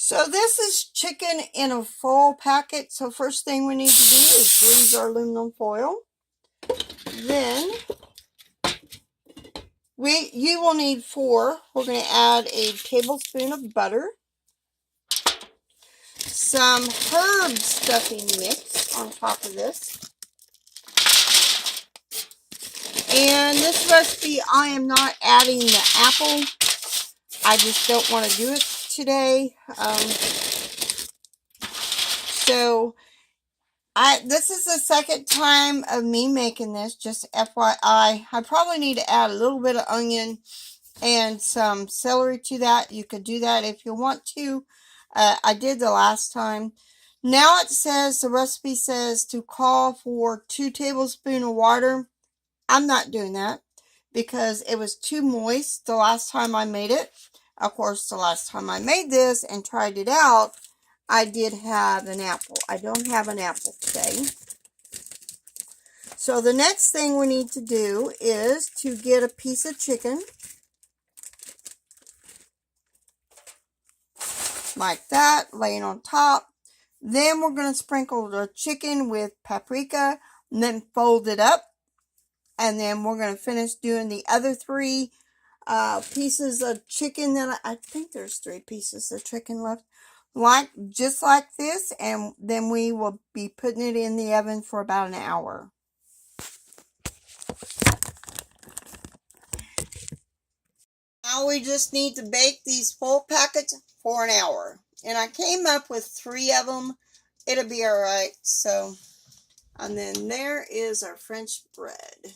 So this is chicken in a full packet. So first thing we need to do is grease our aluminum foil. Then you will need 4. We're going to add a tablespoon of butter, some herb stuffing mix on top of this. And this recipe, I am not adding the apple. I just don't want to do it today. This is the second time of me making this, just FYI. I probably need to add a little bit of onion and some celery to that. You could do that if you want to. I did the last time. Now the recipe says to call for 2 tablespoons of water. I'm not doing that because it was too moist the last time I made it. Of course, the last time I made this and tried it out, I did have an apple. I don't have an apple today. So the next thing we need to do is to get a piece of chicken. Like that, laying on top. Then we're going to sprinkle the chicken with paprika and then fold it up. And then we're going to finish doing the other 3 pieces of chicken. I think there's 3 pieces of chicken left. Just like this. And then we will be putting it in the oven for about an hour. Now we just need to bake these full packets for an hour. And I came up with 3 of them. It'll be alright. So, and then there is our French bread.